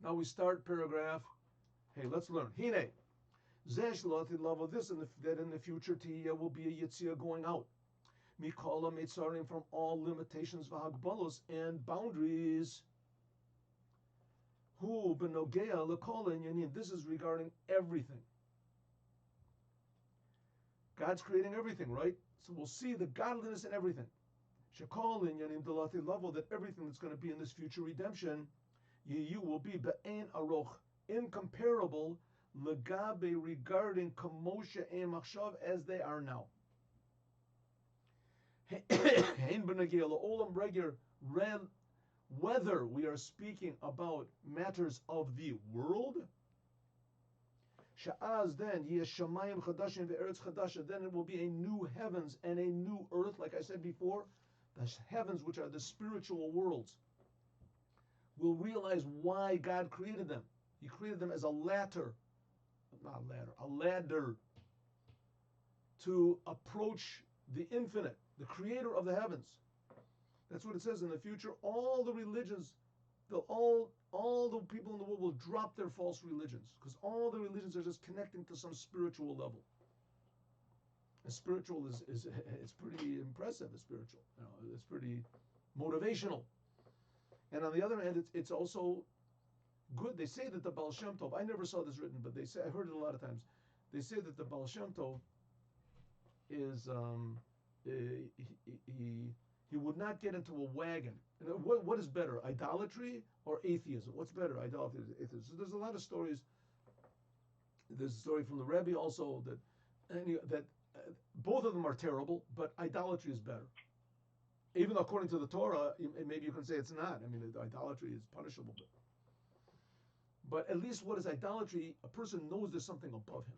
Now we start paragraph. Hey, let's learn. Hine. Zesh lati lavo this, that in the future Tiya will be a Yitzia going out. Mikola Meitzarim from all limitations, Vahagbalos, and boundaries. Hu benogea lekola inyanim. This is regarding everything. God's creating everything, right? So we'll see the godliness in everything. Shekol inyanim delati lavo, that everything that's going to be in this future redemption, you will be be'en aroch, incomparable, legabe, regarding kamosha and machshav, as they are now. Whether we are speaking about matters of the world, Sha'az, then Yeshamayim Chadashim ve'eretz Chadasha, then it will be a new heavens and a new earth, like I said before. The heavens, which are the spiritual worlds, will realize why God created them. He created them as a ladder to approach the infinite, the creator of the heavens. That's what it says in the future. All the religions, all the people in the world will drop their false religions, because all the religions are just connecting to some spiritual level. And spiritual is it's pretty impressive. It's spiritual, it's pretty motivational. And on the other hand, it's also good. They say that the Baal Shem Tov, I never saw this written, but they say, I heard it a lot of times. They say that the Baal Shem Tov is he would not get into a wagon. What is better, idolatry or atheism? What's better, idolatry or atheism? So there's a lot of stories. There's a story from the Rebbe also that both of them are terrible, but idolatry is better. Even though according to the Torah, maybe you can say it's not. I mean, idolatry is punishable. But at least what is idolatry? A person knows there's something above him.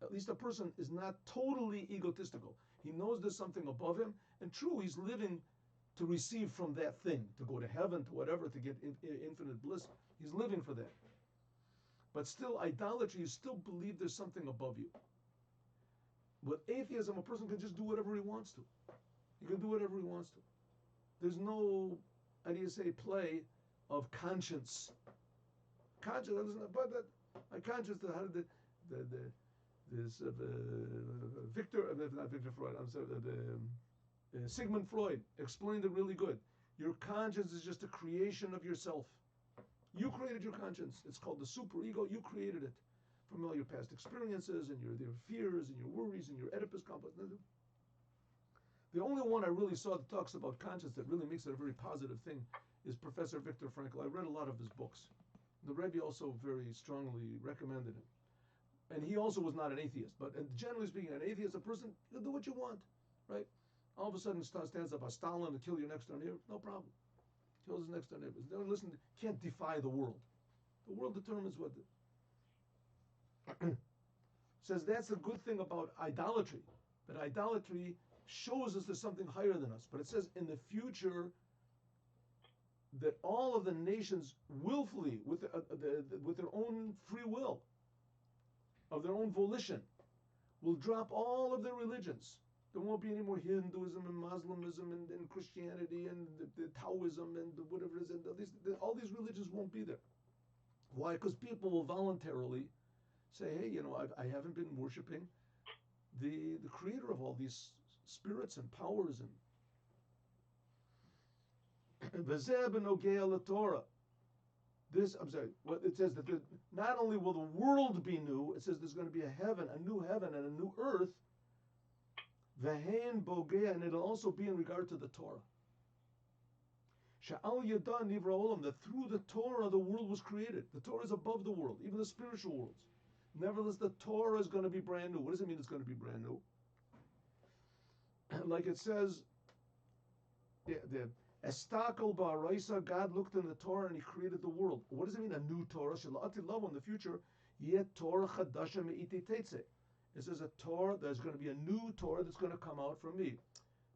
At least a person is not totally egotistical. He knows there's something above him, and true, he's living to receive from that thing, to go to heaven, to whatever, to get infinite bliss. He's living for that. But still, idolatry, you still believe there's something above you. With atheism, a person can just do whatever he wants to. He can do whatever he wants to. There's no, how do you say, play of conscience. Conscience, but that, my conscience, how did Sigmund Freud explained it really good. Your conscience is just a creation of yourself. You created your conscience. It's called the superego. You created it from all your past experiences and your fears and your worries and your Oedipus complex. The only one I really saw that talks about conscience that really makes it a very positive thing is Professor Viktor Frankl. I read a lot of his books. The Rebbe also very strongly recommended him. And he also was not an atheist, but generally speaking, an atheist, a person, you'll do what you want, right? All of a sudden stands up a Stalin to kill your next door neighbor, no problem. Kills his next door neighbor. Listen, can't defy the world. The world determines what. Says that's the good thing about idolatry, that idolatry shows us there's something higher than us. But it says in the future that all of the nations willfully, with their own free will, of their own volition, will drop all of their religions. There won't be any more Hinduism and Muslimism and Christianity and the Taoism and whatever it is. And all these religions won't be there. Why? Because people will voluntarily say, hey, I haven't been worshiping the creator of all these spirits and powers. And Torah. This, I'm sorry, it says that not only will the world be new, it says there's going to be a new heaven and a new earth, and it'll also be in regard to the Torah. That through the Torah the world was created. The Torah is above the world, even the spiritual worlds. Nevertheless, the Torah is going to be brand new. What does it mean it's going to be brand new? Like it says, Estakel ba'araisa, God looked in the Torah and He created the world. What does it mean, a new Torah? In the future, yet Torah chadasha me'iti teitze. It says a Torah, there's going to be a new Torah that's going to come out from me.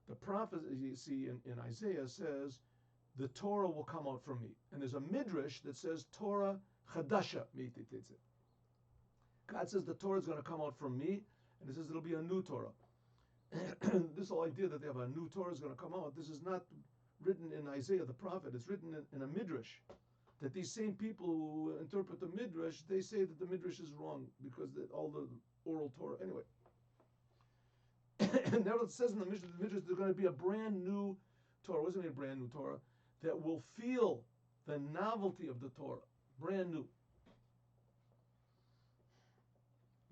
The prophet, you see in Isaiah, says, the Torah will come out from me. And there's a midrash that says, Torah chadasha me'iti teitze. God says the Torah is going to come out from me, and it says it'll be a new Torah. This whole idea that they have a new Torah is going to come out, this is not written in Isaiah the prophet, it's written in a midrash. that these same people who interpret the Midrash, they say that the Midrash is wrong because all the oral Torah. Anyway, and now it says in the Midrash there's going to be a brand new Torah. It wasn't a brand new Torah that will feel the novelty of the Torah. Brand new.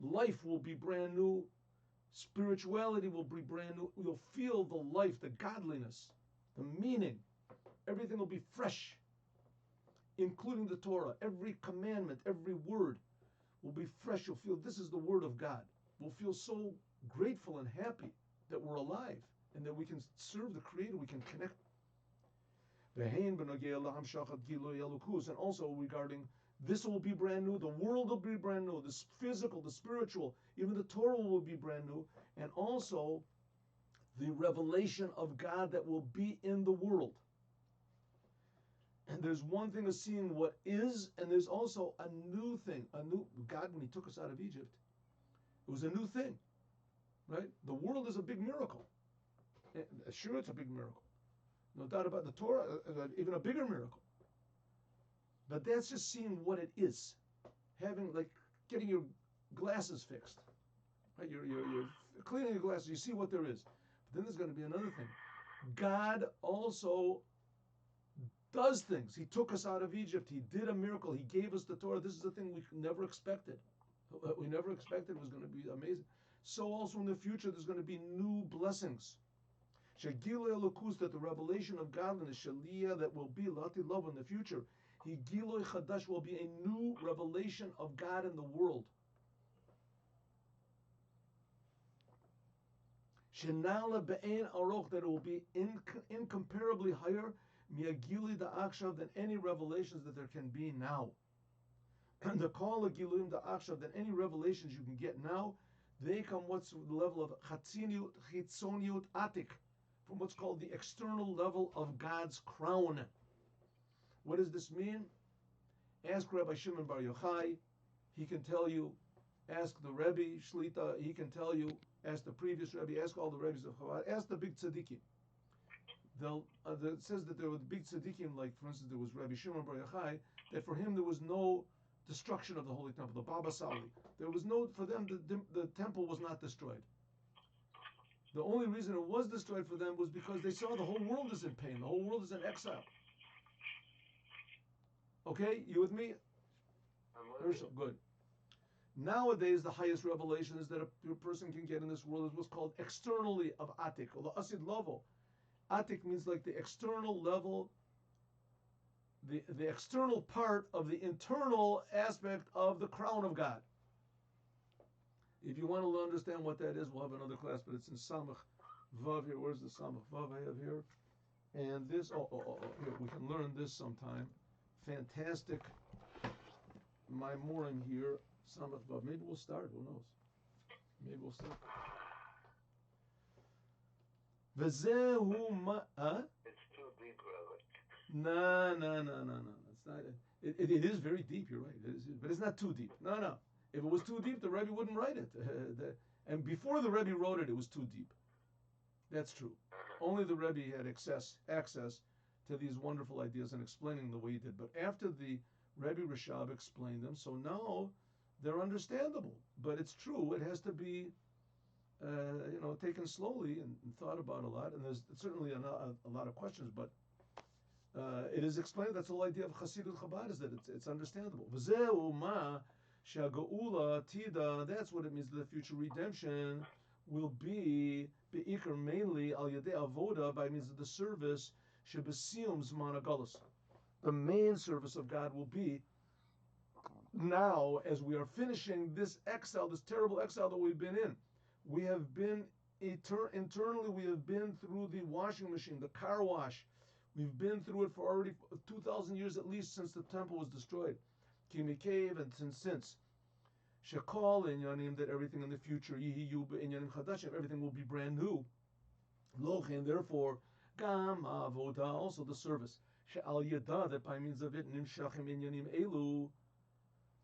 Life will be brand new. Spirituality will be brand new. You'll feel the life, the godliness, the meaning. Everything will be fresh, including the Torah. Every commandment, every word will be fresh. You'll feel this is the word of God. We'll feel so grateful and happy that we're alive and that we can serve the Creator, we can connect. And also regarding this will be brand new, the world will be brand new, the physical, the spiritual, even the Torah will be brand new, and also the revelation of God that will be in the world. And there's one thing of seeing what is, and there's also a new thing. God, when He took us out of Egypt, it was a new thing, right? The world is a big miracle. Sure, it's a big miracle. No doubt about the Torah, even a bigger miracle. But that's just seeing what it is. Getting your glasses fixed. Right? You're cleaning your glasses, you see what there is. But then there's going to be another thing. God also does things. He took us out of Egypt. He did a miracle. He gave us the Torah. This is the thing we never expected. We never expected it was going to be amazing. So also in the future, there's going to be new blessings. That the revelation of godliness, Shaliyah, that will be Lati love in the future. Giloi Chadash will be a new revelation of God in the world. Shenala be'ein aroch, that it will be incomparably higher miagili da'akshav than any revelations that there can be now. And the call of giluim da'akshav, than any revelations you can get now, they come what's the level of chitzoniut atik, from what's called the external level of God's crown. What does this mean? Ask Rabbi Shimon Bar Yochai, he can tell you. Ask the Rebbe Shlita, he can tell you. Ask the previous Rebbe, ask all the Rebbes of Chabad, ask the big tzaddikim. It says that there were the big tzaddikim, like for instance there was Rabbi Shimon Bar Yochai, that for him there was no destruction of the Holy Temple, the Baba Sali. There was no, for them the temple was not destroyed. The only reason it was destroyed for them was because they saw the whole world is in pain, the whole world is in exile. Okay, you with me? Herschel, good. Nowadays, the highest revelations that a person can get in this world is what's called externally of Atik, or the Asid level. Atik means like the external level, the external part of the internal aspect of the crown of God. If you want to understand what that is, we'll have another class, but it's in Samach Vav here. Where's the Samach Vav I have here? And this, here, we can learn this sometime. Fantastic Maimorim here, Samach Vav. Maybe we'll start, who knows? Maybe we'll start. V'zehu ma, It's too deep, Rabbi. No. It's not. It is very deep. You're right. It is, but it's not too deep. No. If it was too deep, the Rebbe wouldn't write it. And before the Rebbe wrote it, it was too deep. That's true. Only the Rebbe had access to these wonderful ideas and explaining the way he did. But after the Rebbe Rashab explained them, so now they're understandable. But it's true. It has to be, taken slowly and thought about a lot. And there's certainly a lot of questions, but it is explained. That's the whole idea of Chassidut Chabad, is that it's understandable. V'zeu ma shaga'ula tida. That's what it means. The future redemption will be beikar, mainly al yadei avoda, by means of the service shebesiyum zman hagalus. The main service of God will be now, as we are finishing this exile, this terrible exile that we've been in. We have been internally. We have been through the washing machine, the car wash. We've been through it for already 2,000 years at least since the temple was destroyed. Kimi cave, and since Shekal inyanim, that everything in the future, Yihiyu inyanim chadashim, everything will be brand new. Lochen, therefore, Gam avoda, also the service. She'al yada, that by means of it, nimshachim inyanim elu,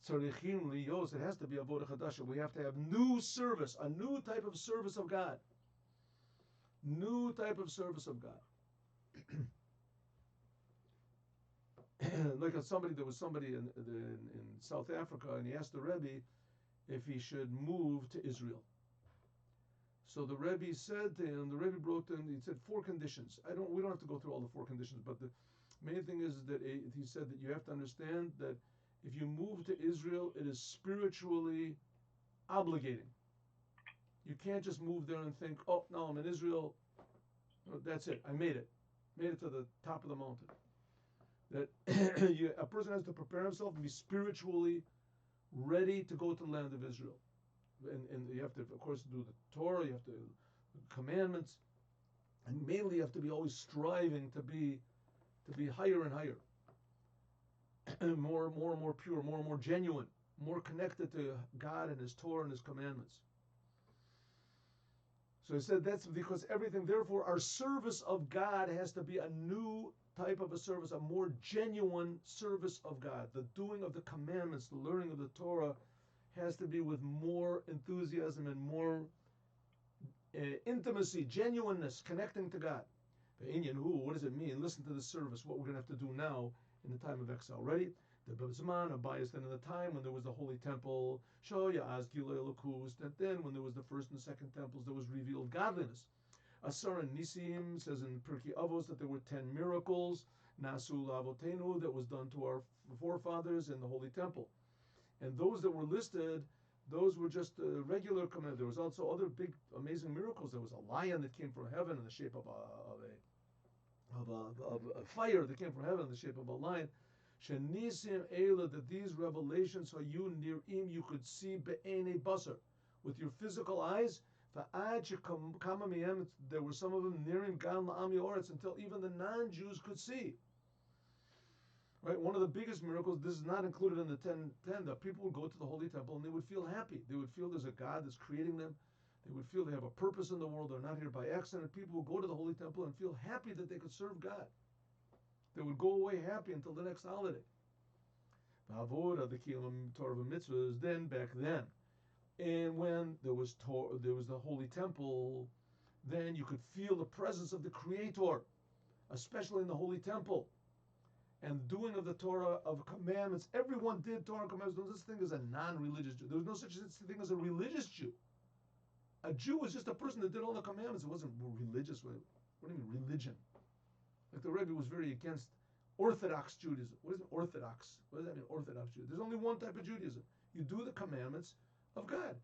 tzarichim liyos, it has to be avoda chadashim. We have to have new service, a new type of service of God. New type of service of God. like there was somebody in South Africa, and he asked the Rebbe if he should move to Israel. So the Rebbe said to him, the Rebbe brought him, he said 4 conditions. We don't have to go through all the 4 conditions, but the main thing is that he said that you have to understand that if you move to Israel, it is spiritually obligating. You can't just move there and think, oh, no, I'm in Israel, that's it, I made it to the top of the mountain. That a person has to prepare himself and be spiritually ready to go to the land of Israel. And you have to, of course, do the Torah, you have to commandments, and mainly you have to be always striving to be higher and higher, more and more pure, more and more genuine, more connected to God and His Torah and His commandments. So he said that's because everything, therefore, our service of God has to be a new type of a service, a more genuine service of God. The doing of the commandments, the learning of the Torah has to be with more enthusiasm and more intimacy, genuineness, connecting to God. What does it mean? Listen to the service, what we're going to have to do now in the time of exile. Ready? The Bezman, Abayas, then in the time when there was the Holy Temple, Shoya, Azgila, Lakus, that then when there was the first and second temples, there was revealed godliness. Asar and Nisim says in Pirkei Avos that there were 10 miracles, Nasu Lavotenu, that was done to our forefathers in the Holy Temple. And those that were listed, those were just regular command. There was also other big, amazing miracles. There was a lion that came from heaven in the shape of a fire that came from heaven in the shape of a lion. Shenisim Eila, that these revelations are you nirim, you could see be'enei basar, with your physical eyes. There were some of them nirim gan la'ami oretz, until even the non-Jews could see. Right, one of the biggest miracles, this is not included in the 10, that people would go to the Holy Temple and they would feel happy. They would feel there's a God that's creating them. They would feel they have a purpose in the world. They're not here by accident. People would go to the Holy Temple and feel happy that they could serve God. They would go away happy until the next holiday. The Avodah, the Kiyum Torah mitzvahs, then back then. And when there was the Holy Temple, then you could feel the presence of the Creator, especially in the Holy Temple. And doing of the Torah of commandments, everyone did Torah commandments. There was such thing as a non-religious Jew. There was no such thing as a religious Jew. A Jew was just a person that did all the commandments. It wasn't religious. What do you mean religion? Like the Rebbe was very against Orthodox Judaism. What is it, Orthodox? What does that mean, Orthodox Judaism? There's only one type of Judaism. You do the commandments of God.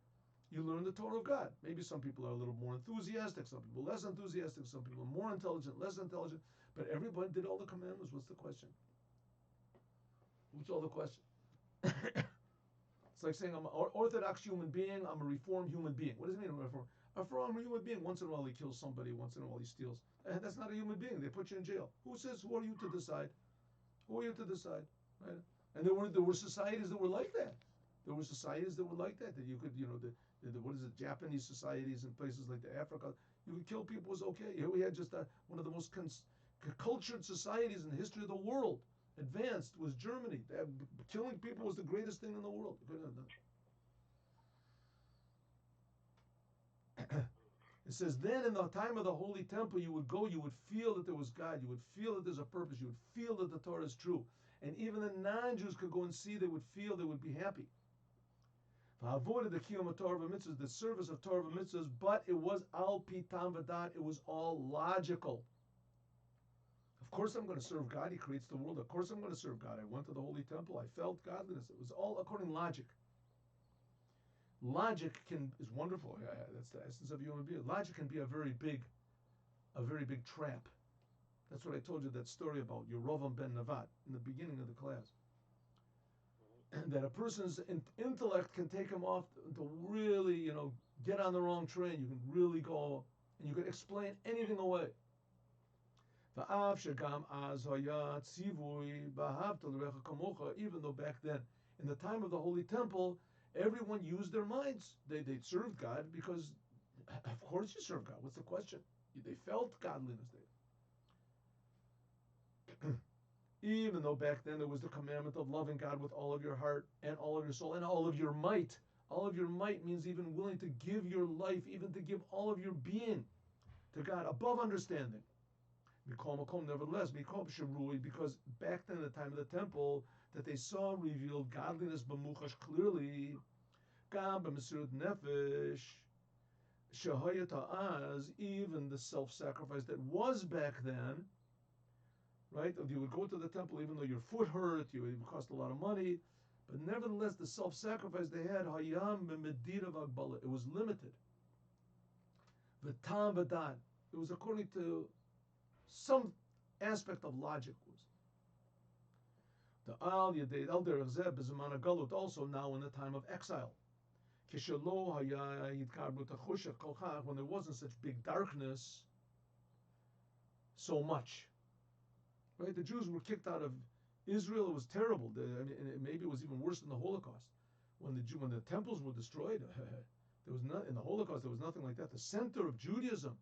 You learn the Torah of God. Maybe some people are a little more enthusiastic, some people less enthusiastic, some people are more intelligent, less intelligent, but everybody did all the commandments. What's the question? What's all the question? It's like saying I'm an Orthodox human being, I'm a reformed human being. What does it mean, I'm a reformed? I'm a human being. Once in a while he kills somebody, once in a while he steals. And that's not a human being. They put you in jail. Who are you to decide? Who are you to decide? Right? And there were societies that were like that. There were societies that were like that you could, what is it, Japanese societies and places like Africa, you could kill people was okay. Here we had just one of the most cultured societies in the history of the world. Advanced was Germany. Killing people was the greatest thing in the world. It says, then in the time of the Holy Temple, you would go, you would feel that there was God, you would feel that there's a purpose, you would feel that the Torah is true. And even the non-Jews could go and see, they would feel, they would be happy. Avoided the Kiyum Torah mitzvahs, the service of Torah mitzvahs, but it was al pitam v'dat, it was all logical. Of course I'm going to serve God, He creates the world, of course I'm going to serve God. I went to the Holy Temple, I felt godliness. It was all according to logic. Logic is wonderful. That's the essence of human being. Logic can be a very big trap. That's what I told you that story about Yerovam ben Nevat in the beginning of the class. And that a person's intellect can take him off to really, get on the wrong train. You can really go and you can explain anything away. Even though back then, in the time of the Holy Temple, everyone used their minds. They served God because, of course, you serve God. What's the question? They felt godliness there. Even though back then there was the commandment of loving God with all of your heart and all of your soul and all of your might. All of your might means even willing to give your life, even to give all of your being to God above understanding. Nevertheless, because back then, at the time of the temple, that they saw revealed godliness b'muchash clearly, gam b'mesirut nefesh, shehayat ha'az, even the self-sacrifice that was back then, right? You would go to the temple even though your foot hurt, it would cost a lot of money, but nevertheless, the self-sacrifice they had, hayam b'medirav agbala, it was limited. V'tam v'dan, it was according to some aspect of logic. Was the al yedei el derech zeh b'zman galut, also now in the time of exile. Kishelo haya yidkabru tachushach kolchach, when there wasn't such big darkness so much. Right, the Jews were kicked out of Israel. It was terrible. Maybe it was even worse than the Holocaust. When the temples were destroyed, there was not in the Holocaust. There was nothing like that. The center of Judaism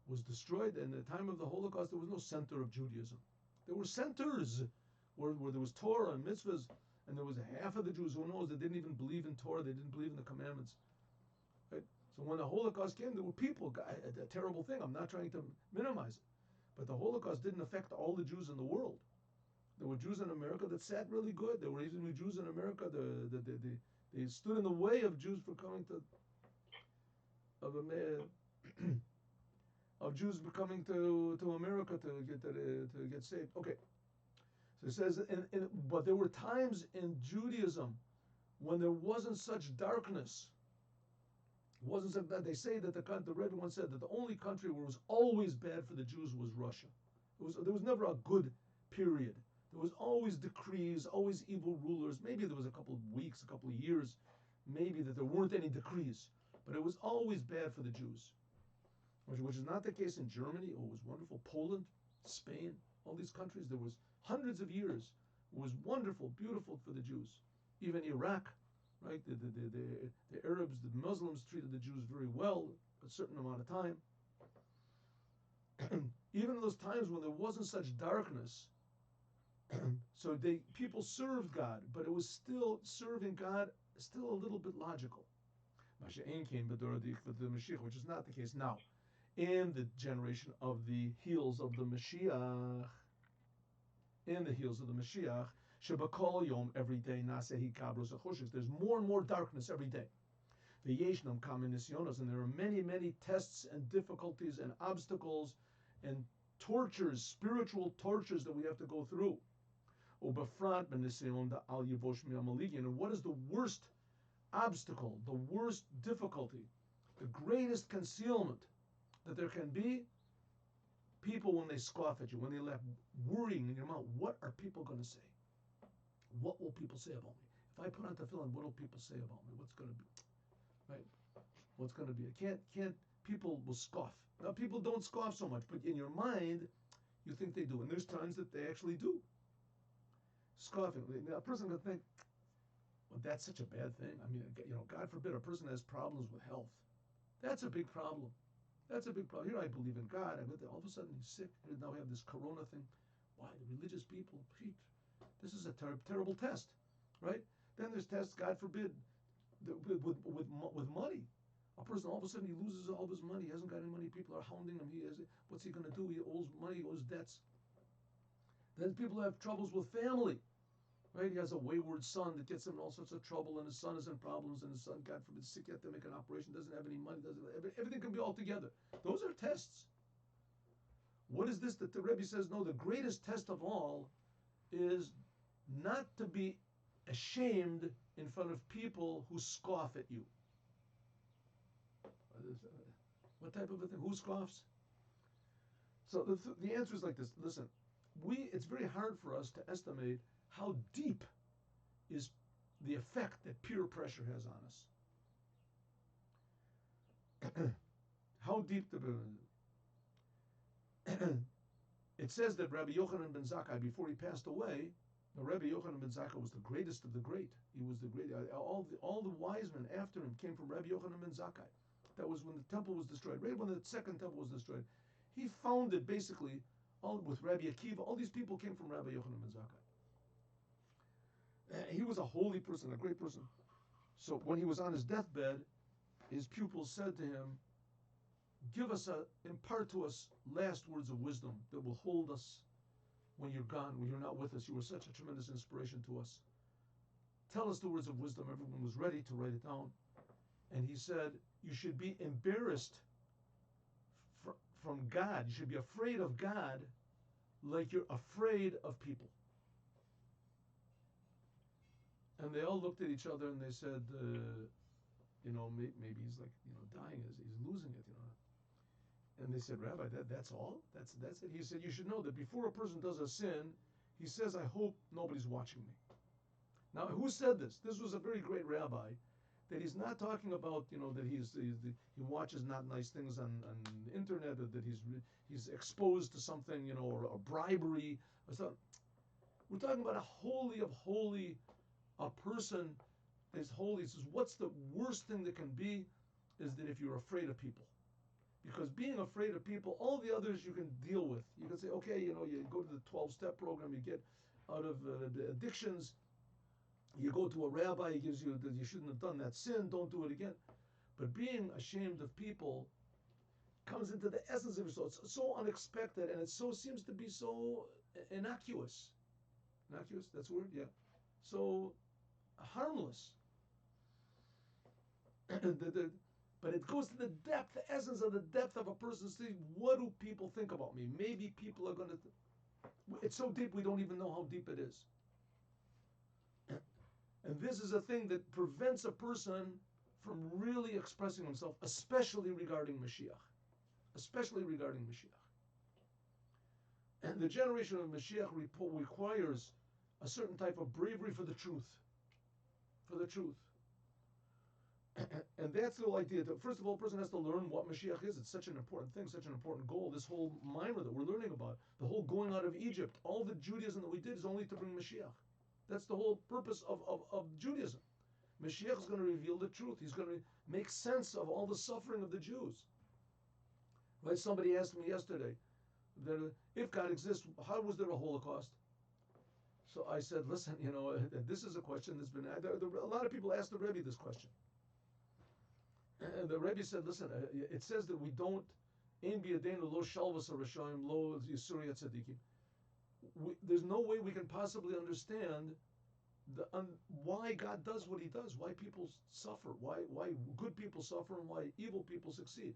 was destroyed. In the time of the Holocaust, there was no center of Judaism. There were centers where there was Torah and mitzvahs, and there was half of the Jews, who knows, that didn't even believe in Torah. They didn't believe in the commandments. Right? So when the Holocaust came, there were people. A terrible thing. I'm not trying to minimize it. But the Holocaust didn't affect all the Jews in the world. There were Jews in America that sat really good. There were even Jews in America they stood in the way of Jews for coming to of Jews coming to America to get saved. Okay, so it says, but there were times in Judaism when there wasn't such darkness. Wasn't so that they say that the Rebbe once said that the only country where it was always bad for the Jews was Russia. There was never a good period. There was always decrees, always evil rulers. Maybe there was a couple of weeks, a couple of years, maybe that there weren't any decrees, but it was always bad for the Jews, which is not the case in Germany. Oh, it was wonderful. Poland, Spain, all these countries. There was hundreds of years. It was wonderful, beautiful for the Jews. Even Iraq. Right, the Arabs, the Muslims treated the Jews very well a certain amount of time. Even in those times when there wasn't such darkness, so people served God, but it was still serving God, still a little bit logical. Which is not the case now. In the generation of the heels of the Mashiach, Shabakol Yom, every day, Nasehi Kabros Achoshes. There's more and more darkness every day. The Yeshnam Kaminisyonos, and there are many, many tests and difficulties and obstacles and tortures, spiritual tortures that we have to go through. Ubafrat Benisyon da Al Yavosh Miamaligi. And what is the worst obstacle, the worst difficulty, the greatest concealment that there can be? People, when they scoff at you, when they laugh, worrying in your mouth, what are people going to say? What will people say about me? If I put on tefillin, what will people say about me? What's going to be? Right? What's going to be? People will scoff. Now, people don't scoff so much, but in your mind, you think they do. And there's times that they actually do. Scoffing. Now, a person can think, well, that's such a bad thing. I mean, God forbid a person has problems with health. That's a big problem. That's a big problem. Here I believe in God. All of a sudden he's sick. Now we have this corona thing. Why? The religious people, this is a terrible test, right? Then there's tests, God forbid, with money. A person, all of a sudden, he loses all of his money. He hasn't got any money. People are hounding him. What's he going to do? He owes money, he owes debts. Then people have troubles with family, right? He has a wayward son that gets him in all sorts of trouble, and his son is in problems, and his son, God forbid, is sick, yet to make an operation, doesn't have any money, everything can be all together. Those are tests. What is this that the Rebbe says? No, the greatest test of all is not to be ashamed in front of people who scoff at you. What type of a thing? Who scoffs? So the answer is like this. Listen, it's very hard for us to estimate how deep is the effect that peer pressure has on us. How deep it says that Rabbi Yochanan ben Zakkai, before he passed away, the Rabbi Yochanan ben Zakkai was the greatest of the great. He was the great. All the wise men after him came from Rabbi Yochanan ben Zakkai. That was when the temple was destroyed. Right when the second temple was destroyed, he founded basically with Rabbi Akiva. All these people came from Rabbi Yochanan ben Zakkai. He was a holy person, a great person. So when he was on his deathbed, his pupils said to him, impart to us last words of wisdom that will hold us when you're gone, when you're not with us. You were such a tremendous inspiration to us. Tell us the words of wisdom. Everyone was ready to write it down. And he said, you should be embarrassed from God. You should be afraid of God like you're afraid of people. And they all looked at each other and they said, maybe he's like, dying, he's losing it, And they said, Rabbi, that's all? That's it? He said, you should know that before a person does a sin, he says, I hope nobody's watching me. Now, who said this? This was a very great rabbi, that he's not talking about, that he watches not nice things on the internet, or that he's exposed to something, or a bribery or something. We're talking about a holy of holy, a person is holy. He says, what's the worst thing that can be is that if you're afraid of people. Because being afraid of people, all the others you can deal with. You can say, okay, you go to the 12-step program, you get out of the addictions, you go to a rabbi, he gives you that you shouldn't have done that sin, don't do it again. But being ashamed of people comes into the essence of it. So it's so unexpected, and it seems to be so innocuous. Innocuous, that's the word? Yeah. So harmless. But it goes to the depth, the essence of the depth of a person's thing. What do people think about me? Maybe people are going to... It's so deep we don't even know how deep it is. And this is a thing that prevents a person from really expressing himself, especially regarding Mashiach. Especially regarding Mashiach. And the generation of Mashiach requires a certain type of bravery for the truth. For the truth. And that's the whole idea. That first of all, a person has to learn what Mashiach is. It's such an important thing, such an important goal. This whole mimer that we're learning about, the whole going out of Egypt, all the Judaism that we did is only to bring Mashiach. That's the whole purpose of Judaism. Mashiach is going to reveal the truth. He's going to make sense of all the suffering of the Jews. Right? Somebody asked me yesterday, that if God exists, how was there a Holocaust? So I said, listen, this is a question that's been... a lot of people ask the Rebbe this question. And the Rebbe said, listen, it says that we don't... Ein biyadenu lo shalvas harashaim lo yisuri tzadikim. There's no way we can possibly understand why God does what he does, why people suffer, why good people suffer and why evil people succeed.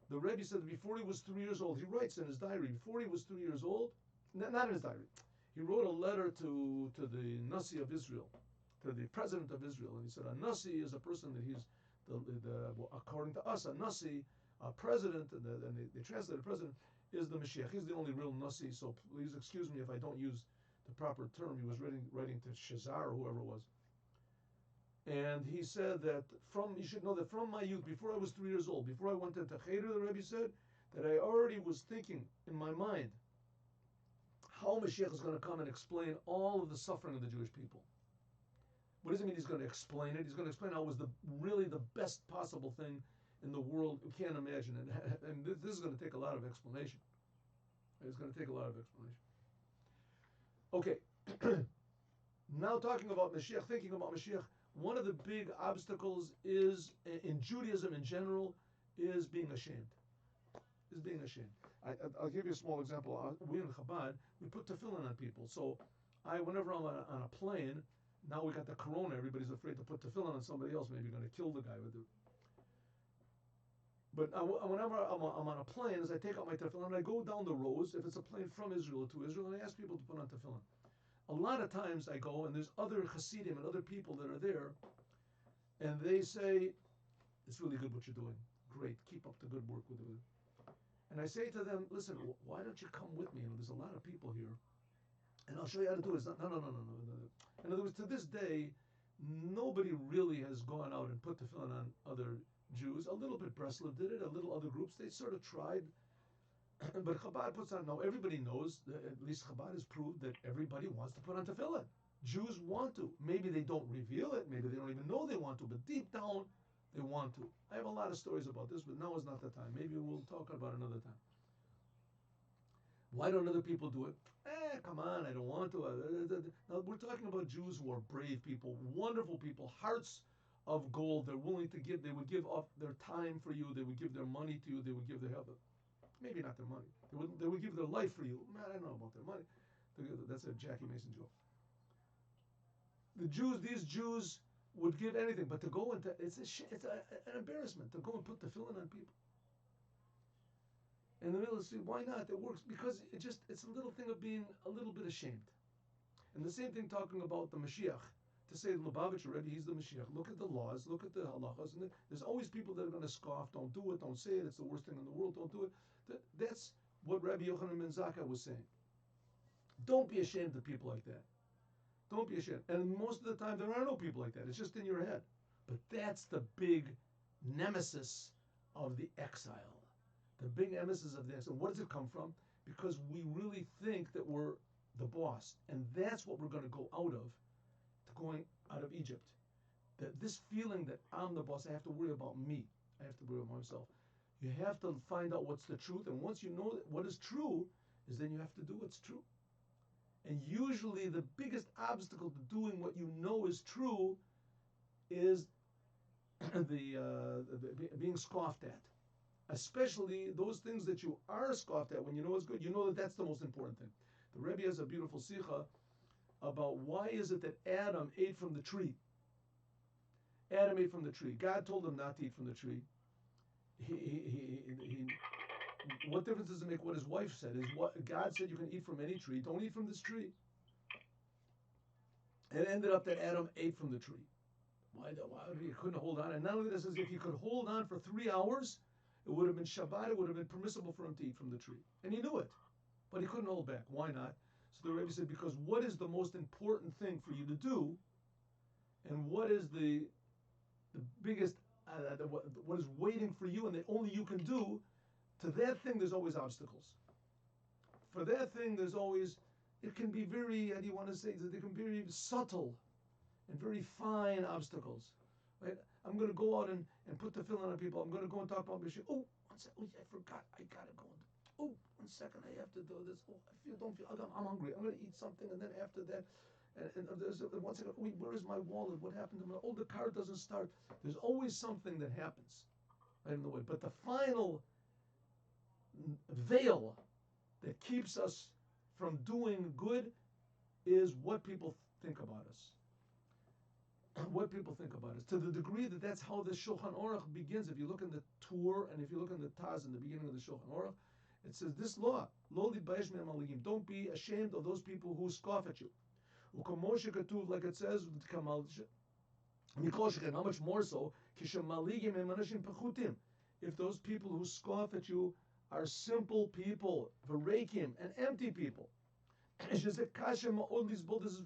The Rebbe said that before he was 3 years old, he writes in his diary, before he was 3 years old, not in his diary, he wrote a letter to the Nasi of Israel, to the president of Israel, and he said, a Nasi is a person that he's, according to us, a Nasi, a president, and they translated president, is the Mashiach. He's the only real Nasi, so please excuse me if I don't use the proper term. He was writing to Shazar or whoever it was. And he said that you should know that from my youth, before I was 3 years old, before I went into Cheder, the Rebbe said, that I already was thinking in my mind how Mashiach is going to come and explain all of the suffering of the Jewish people. What does it mean he's going to explain it? He's going to explain how it was really the best possible thing in the world. We can't imagine it. And this is going to take a lot of explanation. It's going to take a lot of explanation. Okay. Now talking about Mashiach, thinking about Mashiach, one of the big obstacles is, in Judaism in general, is being ashamed. Is being ashamed. I'll give you a small example. We in Chabad, we put tefillin on people. So whenever I'm on a plane, now we got the corona, everybody's afraid to put tefillin on somebody else, maybe you're going to kill the guy with it. But whenever I'm on a plane, as I take out my tefillin, I go down the rows, if it's a plane from Israel to Israel, and I ask people to put on tefillin. A lot of times I go, and there's other Hasidim and other people that are there, and they say, it's really good what you're doing. Great, keep up the good work with it. And I say to them, listen, why don't you come with me? There's a lot of people here, and I'll show you how to do it. No. In other words, to this day, nobody really has gone out and put tefillin on other Jews. A little bit Breslov did it, a little other groups, they sort of tried. But Chabad puts on, no, everybody knows, at least Chabad has proved that everybody wants to put on tefillin. Jews want to. Maybe they don't reveal it, maybe they don't even know they want to, but deep down, they want to. I have a lot of stories about this, but now is not the time. Maybe we'll talk about it another time. Why don't other people do it? Come on, I don't want to. Now, we're talking about Jews who are brave people, wonderful people, hearts of gold. They're willing to give. They would give up their time for you. They would give their money to you. They would give their help. Maybe not their money. They would give their life for you. I don't know about their money. That's a Jackie Mason joke. These Jews would give anything, but to go into an embarrassment to go and put tefillin on people. In the middle of the street, why not? It works because it's a little thing of being a little bit ashamed. And the same thing talking about the Mashiach. To say Lubavitcher, Rebbe, he's the Mashiach. Look at the laws, look at the halachas, and there's always people that are going to scoff. Don't do it. Don't say it. It's the worst thing in the world. Don't do it. That's what Rabbi Yochanan ben Zakkai was saying. Don't be ashamed of people like that. Don't be ashamed. And most of the time, there are no people like that. It's just in your head. But that's the big nemesis of the exile. The big nemesis of the exile. What does it come from? Because we really think that we're the boss. And that's what we're going to go out of, going out of Egypt. That this feeling that I'm the boss, I have to worry about me. I have to worry about myself. You have to find out what's the truth. And once you know what is true, is then you have to do what's true. And usually the biggest obstacle to doing what you know is true is the being scoffed at. Especially those things that you are scoffed at when you know it's good. You know that that's the most important thing. The Rebbe has a beautiful sikha about why is it that Adam ate from the tree. Adam ate from the tree. God told him not to eat from the tree. What difference does it make what his wife said? Is what God said you can eat from any tree. Don't eat from this tree. It ended up that Adam ate from the tree. Why he couldn't hold on? And not only this, is if he could hold on for 3 hours, it would have been Shabbat. It would have been permissible for him to eat from the tree, and he knew it, but he couldn't hold back. Why not? So the Rebbe said, because what is the most important thing for you to do, and what is the biggest what is waiting for you, and that only you can do. To that thing, there's always obstacles. For that thing, there's always, it can be very, how do you want to say, they can be very subtle and very fine obstacles. Right? I'm going to go out and put the tefillin on people. I'm going to go and talk about Mashiach. Oh, one second. Oh, I forgot. I got to go. Oh, 1 second. I have to do this. Oh, don't feel, I'm hungry. I'm going to eat something. And then after that, and there's 1 second. Wait, where is my wallet? What happened to my, oh, the car doesn't start. There's always something that happens right in the way. But the final veil that keeps us from doing good is what people think about us. What people think about us. To the degree that that's how the Shulchan Aruch begins. If you look in the Tur and if you look in the Taz in the beginning of the Shulchan Aruch, it says this law, Lo litbayesh me'em haligim. Don't be ashamed of those people who scoff at you. U'kamoshe katuv, like it says, how much more so, kishem maligim em anashim pechutim. If those people who scoff at you are simple people, v'reikim, and empty people. This is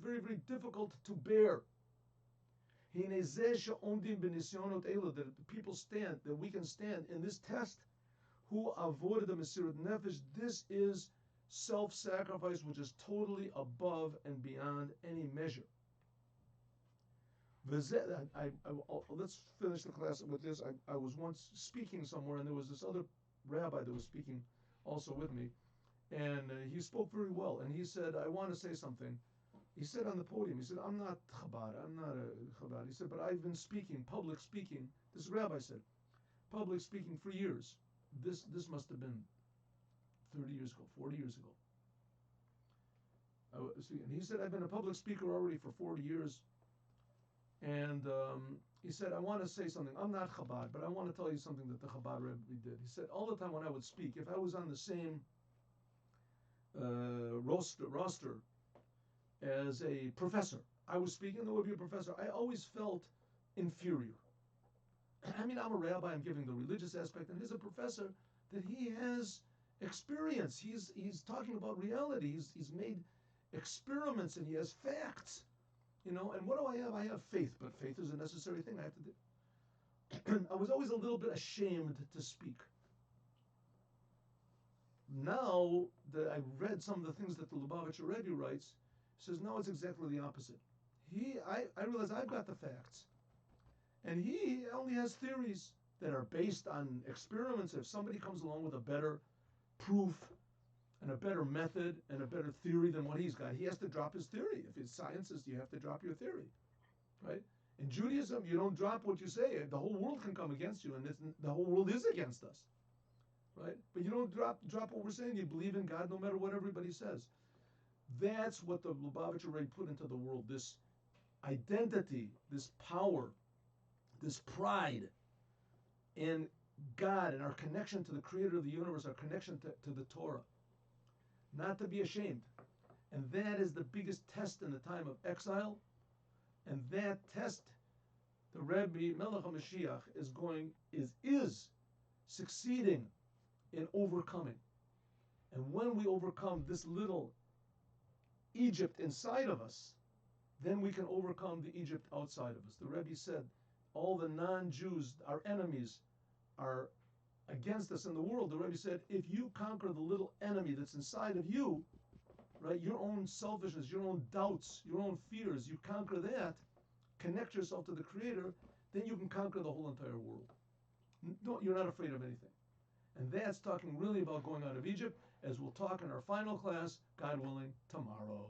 very, very difficult to bear. That people stand, that we can stand in this test. Who avoided the Mesirut Nefesh? This is self-sacrifice, which is totally above and beyond any measure. Let's finish the class with this. I was once speaking somewhere, and there was this other rabbi that was speaking also with me, and he spoke very well. And he said, "I want to say something." He said on the podium, he said, "I'm not Chabad, I'm not a Chabad." He said, "But I've been speaking, public speaking." This rabbi said, "Public speaking for years." This must have been 30 years ago, 40 years ago. And he said, "I've been a public speaker already for 40 years." And he said, "I want to say something. I'm not Chabad, but I want to tell you something that the Chabad Rebbe did." He said, all the time when I would speak, if I was on the same roster as a professor, I was speaking, there would be a professor, I always felt inferior. I mean, I'm a rabbi, I'm giving the religious aspect, and he's a professor that he has experience. He's talking about reality. He's made experiments and he has facts. You know, and what do I have? I have faith, but faith is a necessary thing I have to do. I was always a little bit ashamed to speak. Now that I read some of the things that the Lubavitcher Rebbe writes, he says, no, it's exactly the opposite. I realize I've got the facts. And he only has theories that are based on experiments. If somebody comes along with a better proof and a better method and a better theory than what he's got, he has to drop his theory. If it's sciences, you have to drop your theory, right? In Judaism, you don't drop what you say. The whole world can come against you, and the whole world is against us, right? But you don't drop what we're saying. You believe in God no matter what everybody says. That's what the Lubavitcher Rebbe put into the world, this identity, this power, this pride in God and our connection to the creator of the universe, our connection to the Torah. Not to be ashamed. And that is the biggest test in the time of exile. And that test, the Rebbe Melech HaMashiach is succeeding in overcoming. And when we overcome this little Egypt inside of us, then we can overcome the Egypt outside of us. The Rebbe said, all the non-Jews, our enemies, are against us in the world. The Rebbe said, if you conquer the little enemy that's inside of you, right, your own selfishness, your own doubts, your own fears, you conquer that, connect yourself to the Creator, then you can conquer the whole entire world. No, you're not afraid of anything. And that's talking really about going out of Egypt, as we'll talk in our final class, God willing, tomorrow.